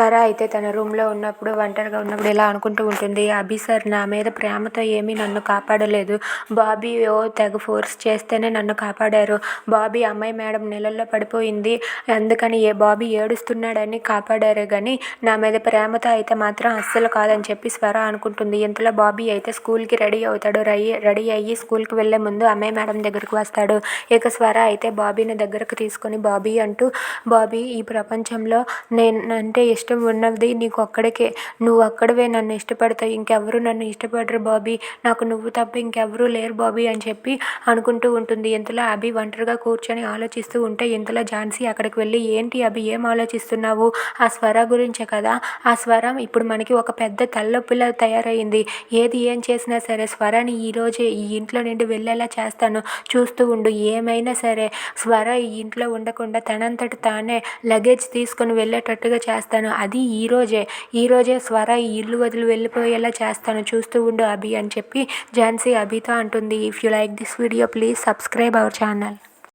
స్వర అయితే తన రూమ్లో ఉన్నప్పుడు ఒంటరిగా ఉన్నప్పుడు ఇలా అనుకుంటూ ఉంటుంది. అభి సార్ నా మీద ప్రేమతో ఏమీ నన్ను కాపాడలేదు. బాబీ తెగ ఫోర్స్ చేస్తేనే నన్ను కాపాడారు. బాబీ అమ్మాయి మేడం నీళ్ళల్లో పడిపోయింది, అందుకని బాబీ ఏడుస్తున్నాడని కాపాడారే కానీ నా మీద ప్రేమతో అయితే మాత్రం అస్సలు కాదని చెప్పి స్వర అనుకుంటుంది. ఇంతలో బాబీ అయితే స్కూల్కి రెడీ అవుతాడు. రెడీ అయ్యి స్కూల్కి వెళ్ళే ముందు అమ్మాయి మేడం దగ్గరికి వస్తాడు. ఇక స్వర అయితే బాబీని దగ్గరకు తీసుకొని బాబీ అంటూ, బాబీ ఈ ప్రపంచంలో నేనంటే ఇష్టం ఉన్నది నీకు ఒక్కడికే, నువ్వు ఒక్కడివే నన్ను ఇష్టపడతావు, ఇంకెవరు నన్ను ఇష్టపడరు బాబీ, నాకు నువ్వు తప్ప ఇంకెవరూ లేరు బాబీ అని చెప్పి అనుకుంటూ ఉంటుంది. ఇంతలో అభి ఒంటరిగా కూర్చొని ఆలోచిస్తూ ఉంటే ఇంతలో ఝాన్సీ అక్కడికి వెళ్ళి, ఏంటి అభి ఏం ఆలోచిస్తున్నావు? ఆ స్వర గురించే కదా. ఆ స్వరం ఇప్పుడు మనకి ఒక పెద్ద తలనొప్పిలా తయారైంది. ఏం చేసినా సరే స్వరని ఈరోజే ఈ ఇంట్లో నుండి వెళ్ళేలా చేస్తాను, చూస్తూ ఉండు. ఏమైనా సరే స్వర ఈ ఇంట్లో ఉండకుండా తనంతట తానే లగేజ్ తీసుకొని వెళ్ళేటట్టుగా చేస్తాను. అది ఈరోజే స్వర ఈ ఇల్లు వదిలి వెళ్ళిపోయేలా చేస్తాను, చూస్తూ ఉండు అభి అని చెప్పి ఝాన్సీ అభితో అంటుంది. If you like this video please subscribe our channel.